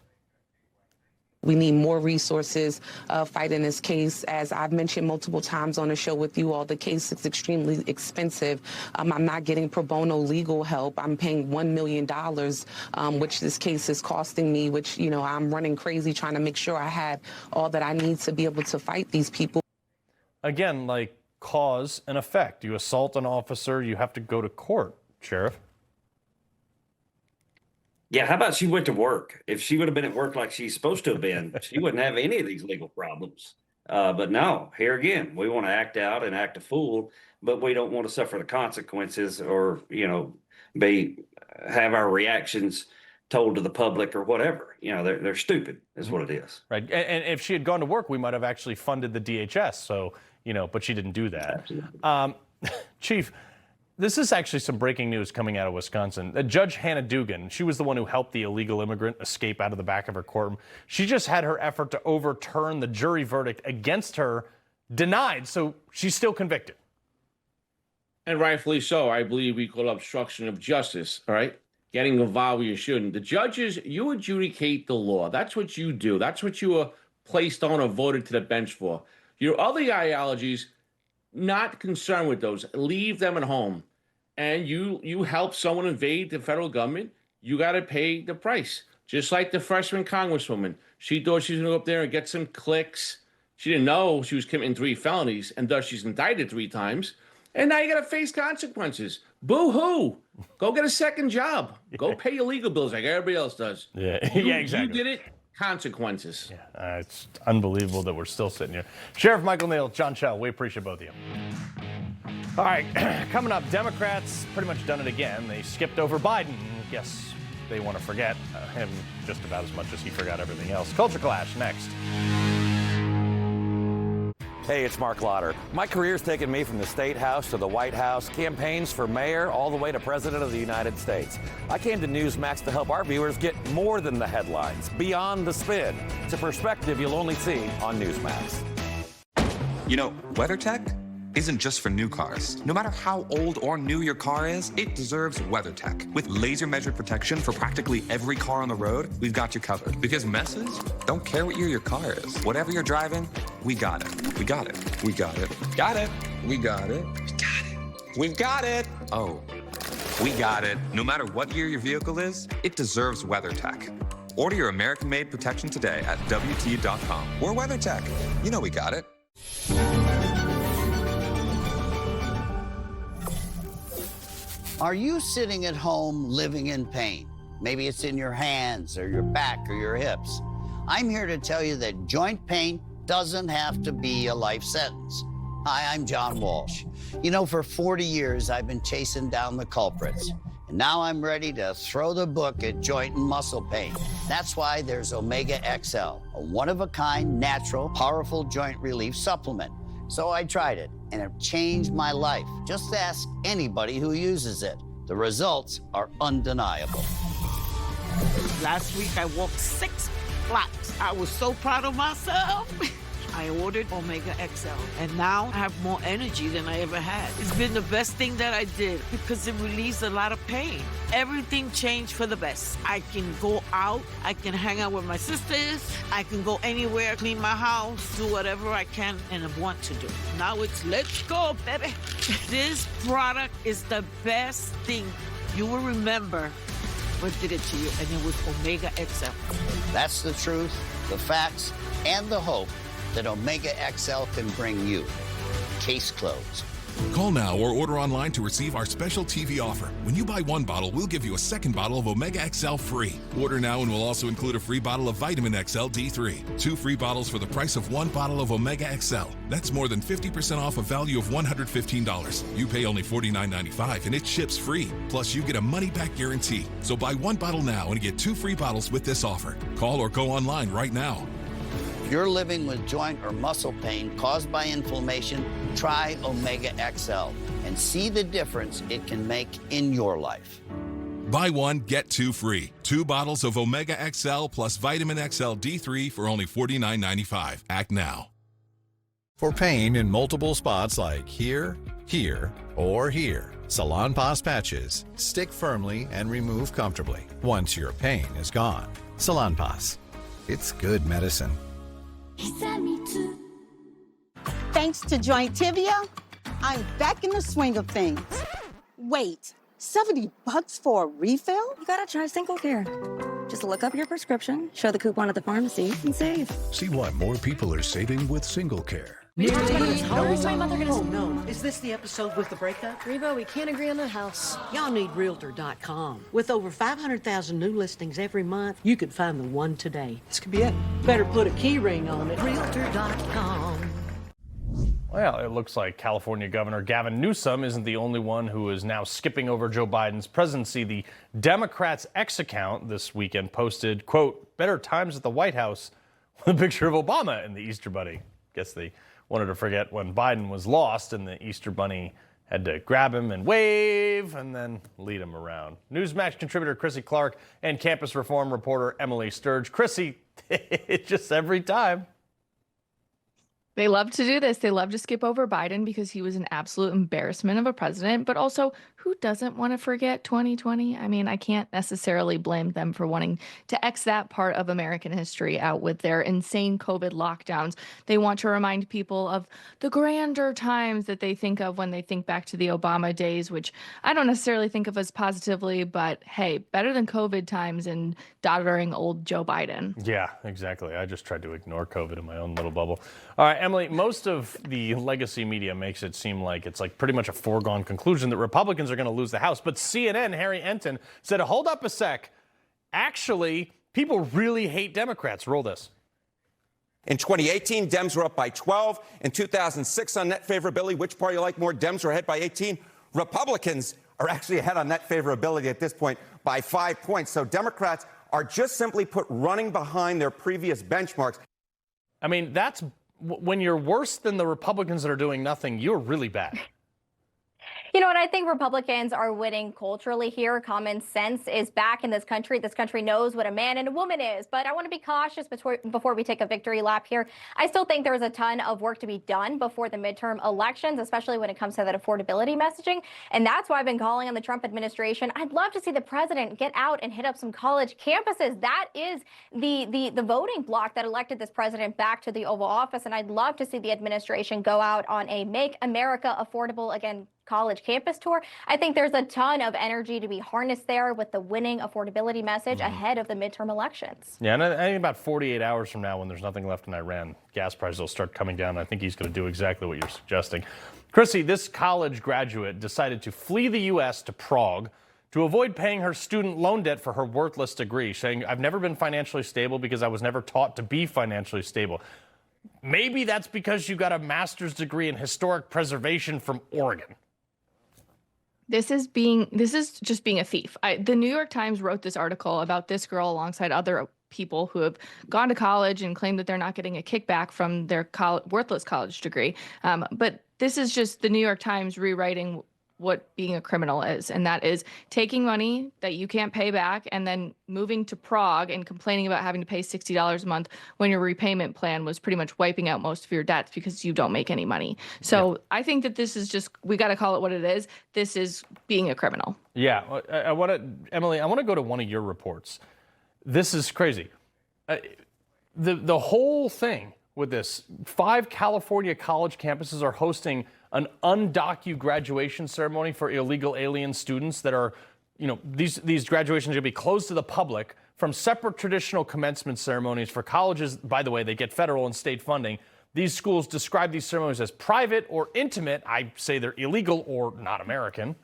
We need more resources fighting this case. As I've mentioned multiple times on the show with you all, the case is extremely expensive. I'm not getting pro bono legal help. I'm paying $1 million, which this case is costing me, which, you know, I'm running crazy trying to make sure I have all that I need to be able to fight these people. Again, like cause and effect. You assault an officer, you have to go to court, Sheriff. Yeah, how about she went to work? If she would have been at work like she's supposed to have been, she wouldn't have any of these legal problems. But no, here again, we want to act out and act a fool, but we don't want to suffer the consequences or, you know, have our reactions told to the public or whatever. You know, they're stupid is what it is. Right. And if she had gone to work, we might have actually funded the DHS. So, you know, but she didn't do that. Chief, this is actually some breaking news coming out of Wisconsin. Judge Hannah Dugan, she was the one who helped the illegal immigrant escape out of the back of her courtroom. She just had her effort to overturn the jury verdict against her denied, so she's still convicted. And rightfully so. I believe we call obstruction of justice, all right? Getting involved where you shouldn't. The judges, you adjudicate the law. That's what you do. That's what you were placed on or voted to the bench for. Your other ideologies, not concerned with those. Leave them at home. And you help someone invade the federal government, you got to pay the price. Just like the freshman congresswoman. She thought she was going to go up there and get some clicks. She didn't know she was committing 3 felonies, and thus she's indicted 3 times. And now you got to face consequences. Boo-hoo. Go get a second job. Go pay your legal bills like everybody else does. Yeah, yeah, exactly. You did it. Consequences. Yeah, it's unbelievable that we're still sitting here. Sheriff Michael Neal, John Chell, we appreciate both of you. All right, coming up, Democrats pretty much done it again. They skipped over Biden. Guess they want to forget him just about as much as he forgot everything else. Culture Clash next. Hey, it's Mark Lauder. My career's taken me from the State House to the White House, campaigns for mayor, all the way to President of the United States. I came to Newsmax to help our viewers get more than the headlines, beyond the spin. It's a perspective you'll only see on Newsmax. You know, WeatherTech isn't just for new cars. No matter how old or new your car is, it deserves WeatherTech. With laser-measured protection for practically every car on the road, we've got you covered. Because messes don't care what year your car is. Whatever you're driving, we got it. We got it. We got it. Got it. We got it. We got it. We've got it. Oh, we got it. No matter what year your vehicle is, it deserves WeatherTech. Order your American-made protection today at WT.com. We're WeatherTech. You know we got it. Are you sitting at home living in pain? Maybe it's in your hands or your back or your hips. I'm here to tell you that joint pain doesn't have to be a life sentence. Hi, I'm John Walsh. You know, for 40 years, I've been chasing down the culprits. And now I'm ready to throw the book at joint and muscle pain. That's why there's Omega XL, a one-of-a-kind, natural, powerful joint relief supplement. So I tried it, and it changed my life. Just ask anybody who uses it. The results are undeniable. Last week, I walked 6 blocks. I was so proud of myself. I ordered Omega XL, and now I have more energy than I ever had. It's been the best thing that I did because it relieves a lot of pain. Everything changed for the best. I can go out, I can hang out with my sisters, I can go anywhere, clean my house, do whatever I can and want to do. Now it's let's go, baby. This product is the best thing. You will remember what did it to you, and it was Omega XL. That's the truth, the facts, and the hope that Omega XL can bring you. Case closed. Call now or order online to receive our special TV offer. When you buy 1 bottle, we'll give you a second bottle of Omega XL free. Order now and we'll also include a free bottle of Vitamin XL D3. 2 free bottles for the price of 1 bottle of Omega XL. That's more than 50% off a value of $115. You pay only $49.95 and it ships free. Plus, you get a money-back guarantee. So buy 1 bottle now and get 2 free bottles with this offer. Call or go online right now. If you're living with joint or muscle pain caused by inflammation, try Omega XL and see the difference it can make in your life. Buy 1, get 2 free. 2 bottles of Omega XL plus Vitamin XL D3 for only $49.95. Act now. For pain in multiple spots like here, here, or here, Salonpas patches stick firmly and remove comfortably once your pain is gone. Salonpas. It's good medicine. Thanks to Jointivia, I'm back in the swing of things. Wait, $70 for a refill? You gotta try Single Care. Just look up your prescription, show the coupon at the pharmacy, and save. See why more people are saving with Single Care. Where's my mother gonna... Oh, no. Is this the episode with the breakup? Reba, we can't agree on the house. Y'all need Realtor.com. With over 500,000 new listings every month, you could find the one today. This could be it. Better put a key ring on it. Realtor.com. Well, it looks like California Governor Gavin Newsom isn't the only one who is now skipping over Joe Biden's presidency. The Democrats' X account this weekend posted, quote, better times at the White House with a picture of Obama and the Easter Bunny. Guess they wanted to forget when Biden was lost and the Easter Bunny had to grab him and wave and then lead him around. Newsmax contributor Chrissy Clark and campus reform reporter Emily Sturge. Chrissy, it's just every time. They love to do this. They love to skip over Biden because he was an absolute embarrassment of a president. But also, who doesn't want to forget 2020? I mean, I can't necessarily blame them for wanting to X that part of American history out with their insane COVID lockdowns. They want to remind people of the grander times that they think of when they think back to the Obama days, which I don't necessarily think of as positively. But hey, better than COVID times and doddering old Joe Biden. Yeah, exactly. I just tried to ignore COVID in my own little bubble. All right, Emily, most of the legacy media makes it seem like it's like pretty much a foregone conclusion that Republicans are going to lose the House. But CNN, Harry Enton, said, hold up a sec. Actually, people really hate Democrats. Roll this. In 2018, Dems were up by 12. In 2006 on net favorability, which party you like more? Dems were ahead by 18. Republicans are actually ahead on net favorability at this point by 5 points. So Democrats are just simply put running behind their previous benchmarks. I mean, that's when you're worse than the Republicans that are doing nothing, you're really bad. You know what? I think Republicans are winning culturally here. Common sense is back in this country. This country knows what a man and a woman is. But I want to be cautious before we take a victory lap here. I still think there's a ton of work to be done before the midterm elections, especially when it comes to that affordability messaging. And that's why I've been calling on the Trump administration. I'd love to see the president get out and hit up some college campuses. That is the voting bloc that elected this president back to the Oval Office. And I'd love to see the administration go out on a Make America Affordable Again college campus tour. I think there's a ton of energy to be harnessed there with the winning affordability message ahead of the midterm elections. Yeah, and I think about 48 hours from now, when there's nothing left in Iran, gas prices will start coming down. I think he's going to do exactly what you're suggesting. Chrissy, this college graduate decided to flee the U.S. to Prague to avoid paying her student loan debt for her worthless degree, saying, I've never been financially stable because I was never taught to be financially stable. Maybe that's because you got a master's degree in historic preservation from Oregon. This is just being a thief. The New York Times wrote this article about this girl alongside other people who have gone to college and claim that they're not getting a kickback from their worthless college degree. But this is just the New York Times rewriting what being a criminal is, and that is taking money that you can't pay back and then moving to Prague and complaining about having to pay $60 a month when your repayment plan was pretty much wiping out most of your debts because you don't make any money. So I think that this is just, we got to call it what it is. This is being a criminal. Yeah, Emily, I want to go to one of your reports. This is crazy. The whole thing with this, 5 California college campuses are hosting an undocumented graduation ceremony for illegal alien students that are, these graduations are going to be closed to the public from separate traditional commencement ceremonies for colleges. By the way, they get federal and state funding. These schools describe these ceremonies as private or intimate. I say they're illegal or not American.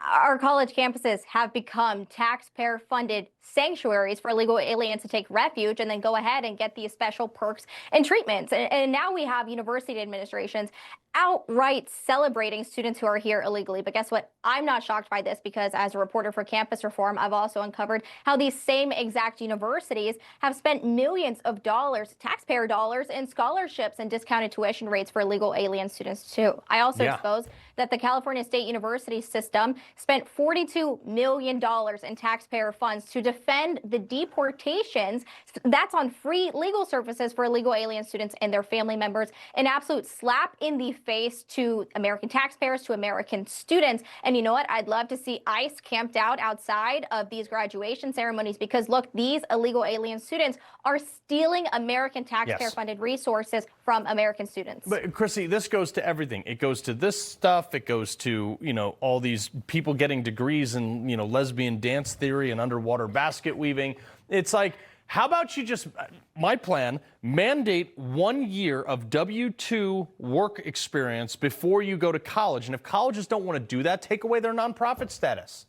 Our college campuses have become taxpayer-funded sanctuaries for illegal aliens to take refuge and then go ahead and get these special perks and treatments. And now we have university administrations outright celebrating students who are here illegally. But guess what? I'm not shocked by this because as a reporter for Campus Reform, I've also uncovered how these same exact universities have spent millions of dollars, taxpayer dollars, in scholarships and discounted tuition rates for illegal alien students too. I also exposed that the California State University system spent $42 million in taxpayer funds to defend the deportations. That's on free legal services for illegal alien students and their family members. An absolute slap in the face to American taxpayers, to American students. And you know what? I'd love to see ICE camped out outside of these graduation ceremonies because, look, these illegal alien students are stealing American taxpayer-funded resources from American students. But, Chrissy, this goes to everything. It goes to this stuff. It goes to, all these people getting degrees in, lesbian dance theory and underwater basket weaving. It's like, how about you just, my plan, mandate 1 year of W-2 work experience before you go to college. And if colleges don't want to do that, take away their nonprofit status.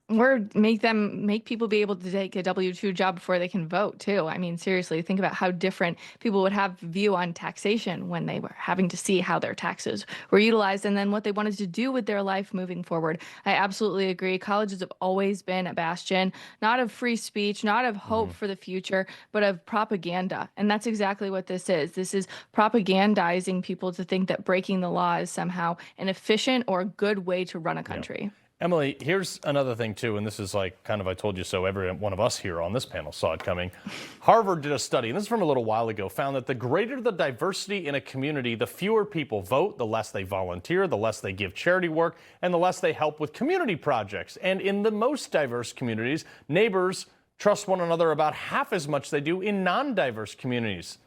Or make people be able to take a W-2 job before they can vote, too. I mean, seriously, think about how different people would have view on taxation when they were having to see how their taxes were utilized and then what they wanted to do with their life moving forward. I absolutely agree. Colleges have always been a bastion, not of free speech, not of hope for the future, but of propaganda. And that's exactly what this is. This is propagandizing people to think that breaking the law is somehow an efficient or good way to run a country. Emily, here's another thing, too, and this is like kind of I told you so. Every one of us here on this panel saw it coming. Harvard did a study, and this is from a little while ago, found that the greater the diversity in a community, the fewer people vote, the less they volunteer, the less they give charity work, and the less they help with community projects. And in the most diverse communities, neighbors trust one another about half as much as they do in non-diverse communities.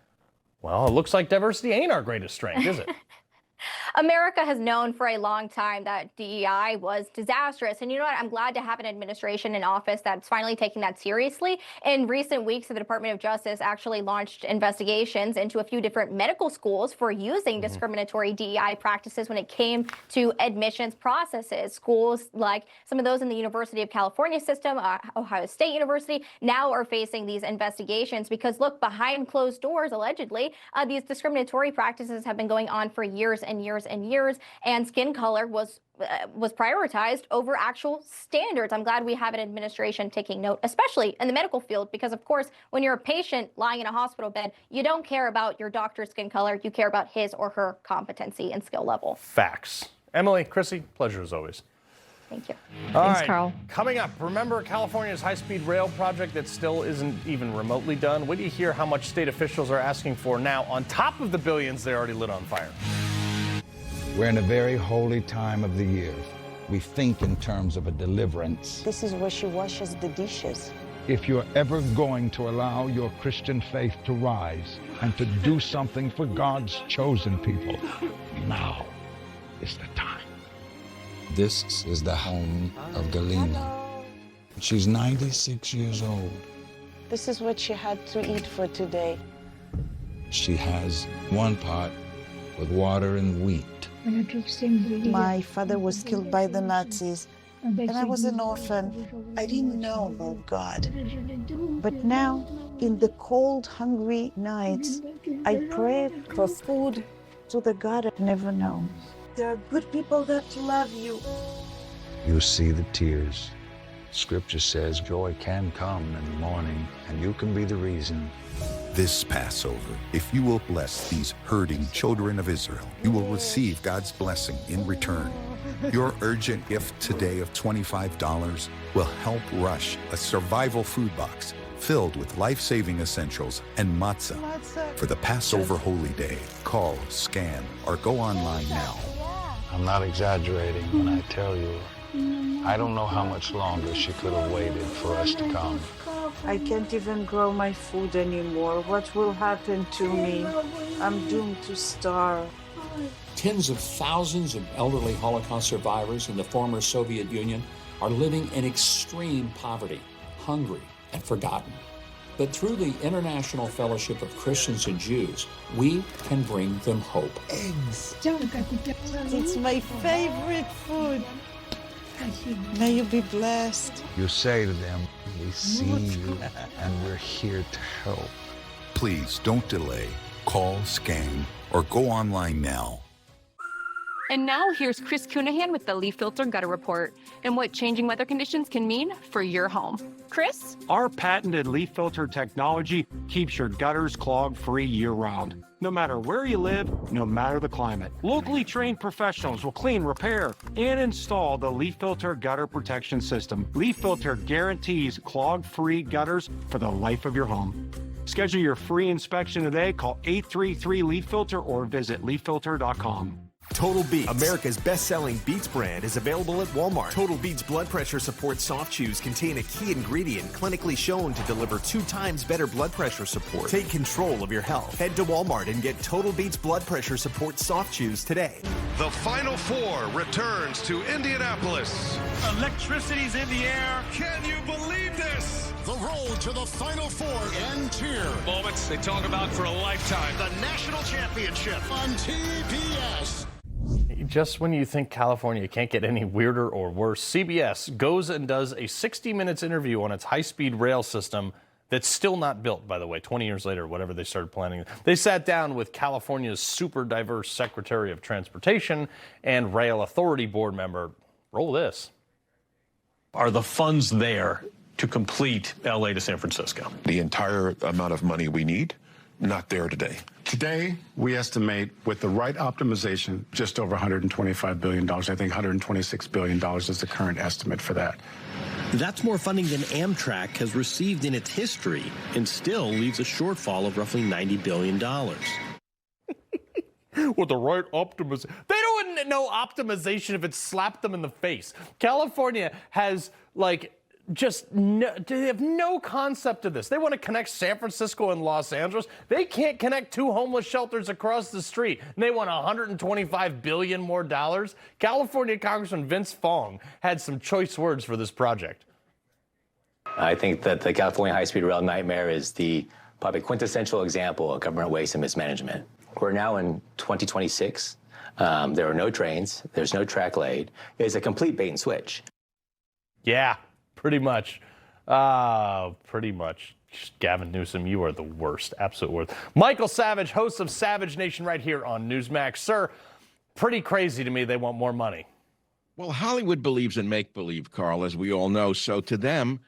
Well, it looks like diversity ain't our greatest strength, is it? America has known for a long time that DEI was disastrous. And you know what? I'm glad to have an administration in office that's finally taking that seriously. In recent weeks, the Department of Justice actually launched investigations into a few different medical schools for using discriminatory DEI practices when it came to admissions processes. Schools like some of those in the University of California system, Ohio State University, now are facing these investigations because, look, behind closed doors, allegedly, these discriminatory practices have been going on for years and years and years, and skin color was prioritized over actual standards. I'm glad we have an administration taking note, especially in the medical field, because of course, when you're a patient lying in a hospital bed, you don't care about your doctor's skin color, you care about his or her competency and skill level. Facts. Emily, Chrissy, pleasure as always. Thank you. Thanks, Carl. Coming up, remember California's high-speed rail project that still isn't even remotely done? Wait till you hear how much state officials are asking for now on top of the billions they already lit on fire. We're in a very holy time of the year. We think in terms of a deliverance. This is where she washes the dishes. If you're ever going to allow your Christian faith to rise and to do something for God's chosen people, now is the time. This is the home of Galena. She's 96 years old. This is what she had to eat for today. She has one pot with water and wheat. My father was killed by the Nazis, and I was an orphan. I didn't know about God. But now, in the cold, hungry nights, I prayed for food to the God I've never known. There are good people that love you. You see the tears. Scripture says joy can come in the morning, and you can be the reason. This Passover, if you will bless these hurting children of Israel, you will receive God's blessing in return. Your urgent gift today of $25 will help rush a survival food box filled with life-saving essentials and matzah for the Passover holy day. Call, scan, or go online now. I'm not exaggerating when I tell you, I don't know how much longer she could have waited for us to come. I can't even grow my food anymore. What will happen to me? I'm doomed to starve. Tens of thousands of elderly Holocaust survivors in the former Soviet Union are living in extreme poverty, hungry, and forgotten. But through the International Fellowship of Christians and Jews, we can bring them hope. Eggs. It's my favorite food. May you be blessed. You say to them, we see you and we're here to help. Please don't delay. Call, scan, or go online now. And now here's Chris Cunahan with the Leaf Filter Gutter Report and what changing weather conditions can mean for your home. Chris? Our patented leaf filter technology keeps your gutters clog-free year-round. No matter where you live, no matter the climate. Locally trained professionals will clean, repair, and install the Leaf Filter Gutter Protection System. Leaf Filter guarantees clog-free gutters for the life of your home. Schedule your free inspection today. Call 833-LEAF-FILTER or visit leaffilter.com. Total Beats, America's best-selling Beats brand, is available at Walmart. Total Beats blood pressure support soft chews contain a key ingredient clinically shown to deliver 2 times better blood pressure support. Take control of your health. Head to Walmart and get Total Beats blood pressure support soft chews today. The Final Four returns to Indianapolis. Electricity's in the air. Can you believe this? The road to the Final Four ends here. Moments they talk about for a lifetime. The national championship on TBS. Just when you think California can't get any weirder or worse, CBS goes and does a 60 minutes interview on its high-speed rail system that's still not built, by the way, 20 years later, whatever they started planning. They sat down with California's super diverse Secretary of Transportation and Rail Authority board member. Roll this. Are the funds there to complete LA to San Francisco? The entire amount of money we need, not there today. Today, we estimate with the right optimization, just over $125 billion. I think $126 billion is the current estimate for that. That's more funding than Amtrak has received in its history and still leaves a shortfall of roughly $90 billion. With the right optimization. They don't know optimization if it slapped them in the face. California has, they have no concept of this. They want to connect San Francisco and Los Angeles. They can't connect 2 homeless shelters across the street. And they want $125 billion more dollars. California Congressman Vince Fong had some choice words for this project. I think that the California high-speed rail nightmare is the probably quintessential example of government waste and mismanagement. We're now in 2026. There are no trains. There's no track laid. It's a complete bait and switch. Yeah. Pretty much. Pretty much. Gavin Newsom, you are the worst. Absolute worst. Michael Savage, host of Savage Nation right here on Newsmax. Sir, pretty crazy to me they want more money. Well, Hollywood believes in make-believe, Carl, as we all know. So to them,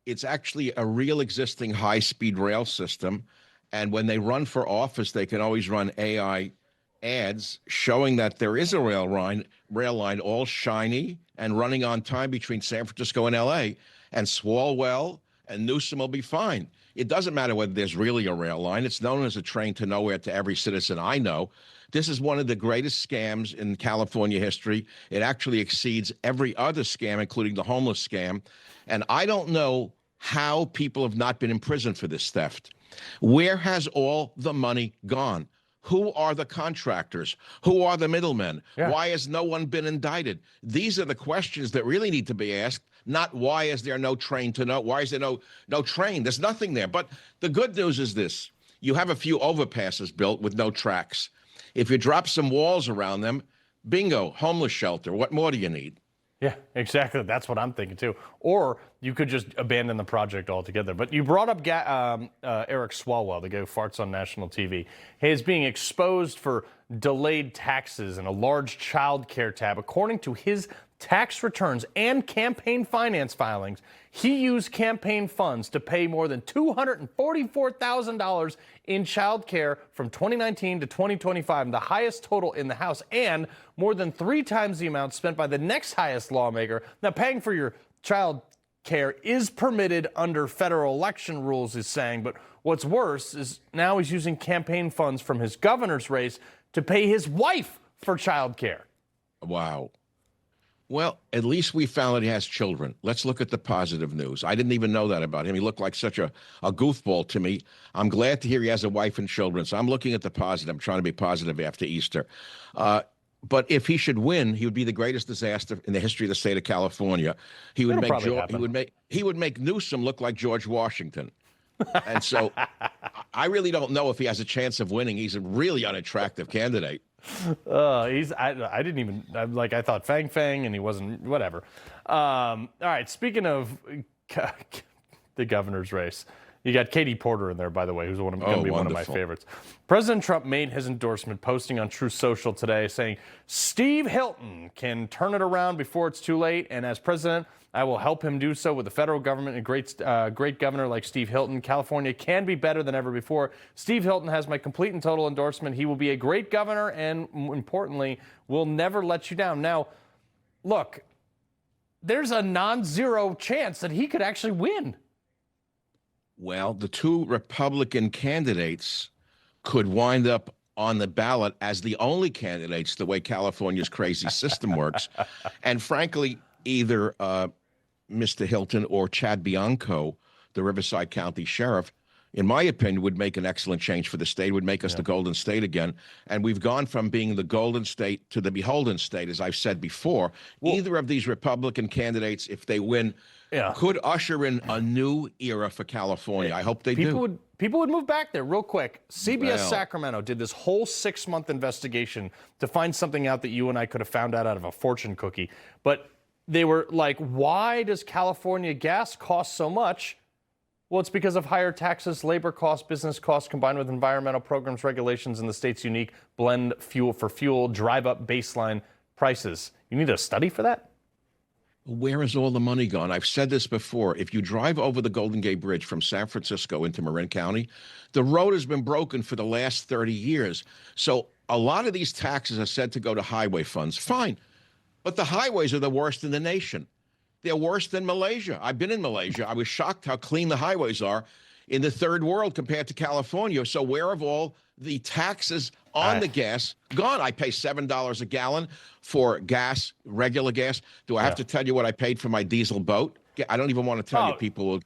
it's actually a real existing high-speed rail system. And when they run for office, they can always run AI ads showing that there is a rail line all shiny and running on time between San Francisco and LA, and Swalwell and Newsom will be fine. It doesn't matter whether there's really a rail line. It's known as a train to nowhere to every citizen I know. This is one of the greatest scams in California history. It actually exceeds every other scam, including the homeless scam. And I don't know how people have not been in prison for this theft. Where has all the money gone? Who are the contractors? Who are the middlemen? Yeah. Why has no one been indicted? These are the questions that really need to be asked, not why is there no train to no, why is there no train? There's nothing there. But the good news is this. You have a few overpasses built with no tracks. If you drop some walls around them, bingo, homeless shelter. What more do you need? Yeah, exactly. That's what I'm thinking too. Or you could just abandon the project altogether. But you brought up Eric Swalwell, the guy who farts on national TV. He is being exposed for delayed taxes and a large child care tab. According to his tax returns and campaign finance filings, he used campaign funds to pay more than $244,000 in child care from 2019 to 2025, the highest total in the House, and more than 3 times the amount spent by the next highest lawmaker. Now, paying for your child care is permitted under federal election rules, he's saying, but what's worse is now he's using campaign funds from his governor's race to pay his wife for child care. Wow. Well, at least we found that he has children. Let's look at the positive news. I didn't even know that about him. He looked like such a goofball to me. I'm glad to hear he has a wife and children. So I'm looking at the positive. I'm trying to be positive after Easter. But if he should win, he would be the greatest disaster in the history of the state of California. He would he would make Newsom look like George Washington. And so I really don't know if he has a chance of winning. He's a really unattractive candidate. I thought Fang and he wasn't, whatever. All right, speaking of the governor's race, you got Katie Porter in there, by the way, who's going to be one of my favorites. President Trump made his endorsement, posting on Truth Social today, saying, Steve Hilton can turn it around before it's too late, and as president, I will help him do so with the federal government and great governor like Steve Hilton. California can be better than ever before. Steve Hilton has my complete and total endorsement. He will be a great governor and, importantly, will never let you down. Now, look, there's a non-zero chance that he could actually win. Well, the 2 Republican candidates could wind up on the ballot as the only candidates the way California's crazy system works. And frankly, either Mr. Hilton or Chad Bianco, the Riverside County Sheriff, in my opinion, would make an excellent change for the state, would make us the Golden State again. And we've gone from being the Golden State to the Beholden State, as I've said before. Well, either of these Republican candidates, if they win, could usher in a new era for California. I hope they do. People would move back there real quick. CBS Sacramento did this whole 6-month investigation to find something out that you and I could have found out of a fortune cookie. But they were like, why does California gas cost so much? Well, it's because of higher taxes, labor costs, business costs, combined with environmental programs, regulations, and the state's unique blend fuel, drive up baseline prices. You need a study for that? Where has all the money gone? I've said this before. If you drive over the Golden Gate Bridge from San Francisco into Marin County, the road has been broken for the last 30 years. So a lot of these taxes are said to go to highway funds. Fine. But the highways are the worst in the nation. They're worse than Malaysia. I've been in Malaysia. I was shocked how clean the highways are in the third world compared to California. So where have all the taxes on the gas gone? I pay $7 a gallon for gas, regular gas. Do I have to tell you what I paid for my diesel boat? I don't even want to tell you. People will.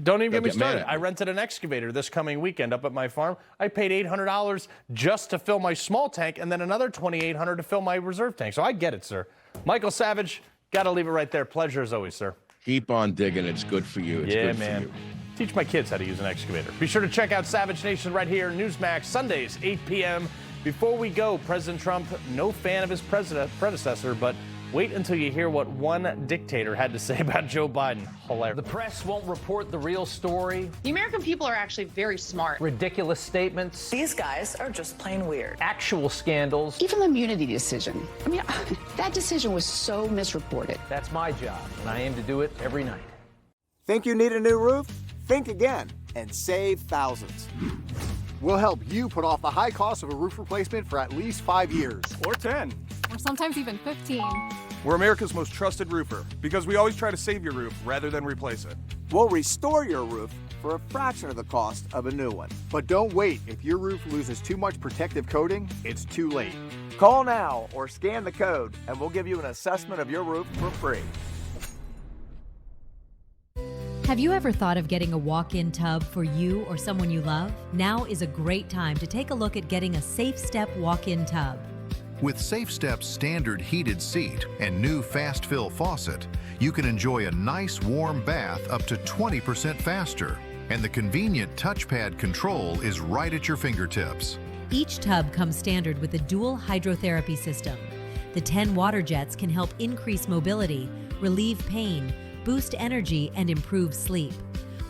Don't even get me started. I rented an excavator this coming weekend up at my farm. I paid $800 just to fill my small tank and then another $2,800 to fill my reserve tank. So I get it, sir. Michael Savage, got to leave it right there. Pleasure as always, sir. Keep on digging. It's good for you. It's good man. For you. Teach my kids how to use an excavator. Be sure to check out Savage Nation right here, Newsmax, Sundays, 8 p.m. Before we go, President Trump, no fan of his predecessor, but wait until you hear what one dictator had to say about Joe Biden. Hilarious. The press won't report the real story. The American people are actually very smart. Ridiculous statements. These guys are just plain weird. Actual scandals. Even the immunity decision. I mean, that decision was so misreported. That's my job, and I aim to do it every night. Think you need a new roof? Think again and save thousands. We'll help you put off the high cost of a roof replacement for at least 5 years. Or 10. Or sometimes even 15. We're America's most trusted roofer because we always try to save your roof rather than replace it. We'll restore your roof for a fraction of the cost of a new one. But don't wait. If your roof loses too much protective coating, it's too late. Call now or scan the code and we'll give you an assessment of your roof for free. Have you ever thought of getting a walk-in tub for you or someone you love? Now is a great time to take a look at getting a Safe Step walk-in tub. With Safe Step's standard heated seat and new fast fill faucet, you can enjoy a nice warm bath up to 20% faster. And the convenient touchpad control is right at your fingertips. Each tub comes standard with a dual hydrotherapy system. The 10 water jets can help increase mobility, relieve pain, boost energy, and improve sleep.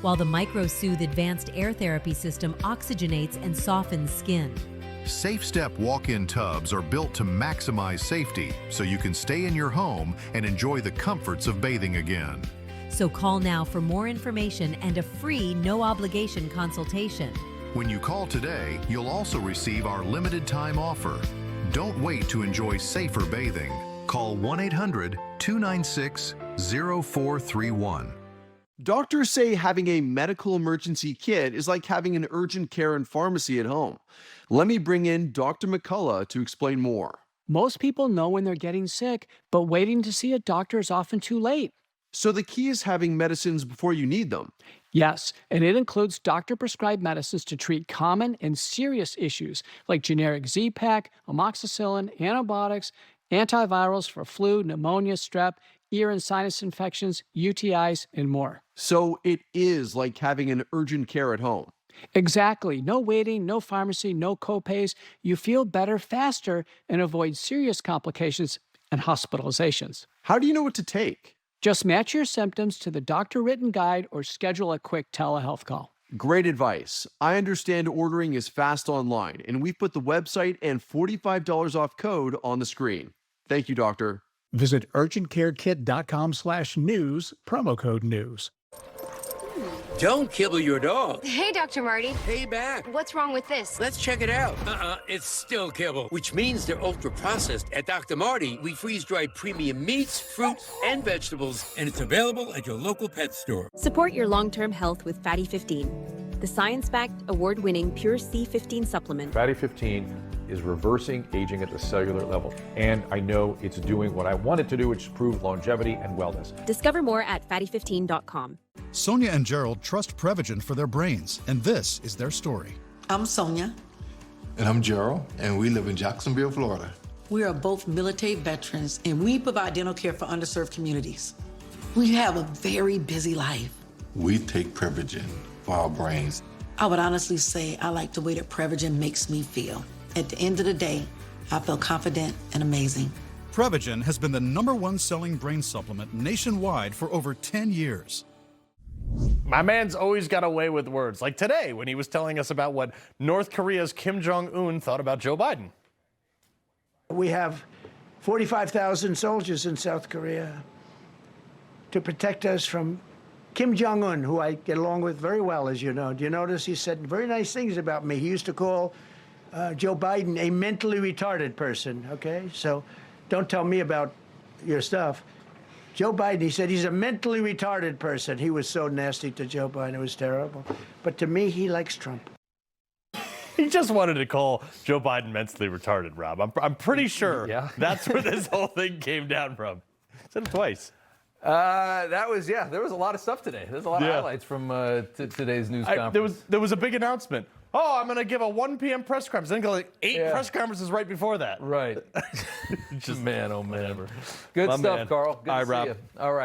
While the MicroSoothe advanced air therapy system oxygenates and softens skin. SafeStep walk-in tubs are built to maximize safety so you can stay in your home and enjoy the comforts of bathing again. So call now for more information and a free, no-obligation consultation. When you call today, you'll also receive our limited time offer. Don't wait to enjoy safer bathing. Call 1-800-296-0431. Doctors say having a medical emergency kit is like having an urgent care and pharmacy at home. Let me bring in Dr. McCullough to explain more. Most people know when they're getting sick, but waiting to see a doctor is often too late. So the key is having medicines before you need them. Yes, and it includes doctor-prescribed medicines to treat common and serious issues like generic Z-Pak, amoxicillin, antibiotics, antivirals for flu, pneumonia, strep, ear and sinus infections, UTIs, and more. So it is like having an urgent care at home. Exactly. No waiting, no pharmacy, no copays. You feel better faster and avoid serious complications and hospitalizations. How do you know what to take? Just match your symptoms to the doctor-written guide or schedule a quick telehealth call. Great advice. I understand ordering is fast online, and we've put the website and $45 off code on the screen. Thank you, doctor. Visit urgentcarekit.com/news, promo code news. Don't kibble your dog. Hey, Dr. Marty. Hey, back. What's wrong with this? Let's check it out. It's still kibble, which means they're ultra-processed. At Dr. Marty, we freeze-dried premium meats, fruits, and vegetables, and it's available at your local pet store. Support your long-term health with Fatty 15, the science-backed, award-winning Pure C15 supplement. Fatty 15 is reversing aging at the cellular level, and I know it's doing what I want it to do, which is prove longevity and wellness. Discover more at fatty15.com. Sonia and Gerald trust Prevagen for their brains, and this is their story. I'm Sonia. And I'm Gerald, and we live in Jacksonville, Florida. We are both military veterans, and we provide dental care for underserved communities. We have a very busy life. We take Prevagen for our brains. I would honestly say I like the way that Prevagen makes me feel. At the end of the day, I feel confident and amazing. Prevagen has been the #1 selling brain supplement nationwide for over 10 years. My man's always got away with words, like today when he was telling us about what North Korea's Kim Jong-un thought about Joe Biden. We have 45,000 soldiers in South Korea to protect us from Kim Jong-un, who I get along with very well, as you know. Do you notice he said very nice things about me? He used to call Joe Biden a mentally retarded person, okay? So don't tell me about your stuff. Joe Biden, he said he's a mentally retarded person. He was so nasty to Joe Biden. It was terrible. But to me, he likes Trump. He just wanted to call Joe Biden mentally retarded, Rob. I'm pretty sure that's where this whole thing came down from. Said it twice. There was a lot of stuff today. There's a lot of highlights from today's news conference. There was a big announcement. Oh, I'm going to give a 1 p.m. press conference. Then go like 8 press conferences right before that. Right. Just man, oh man. Good stuff, Carl. Good to see you. All right.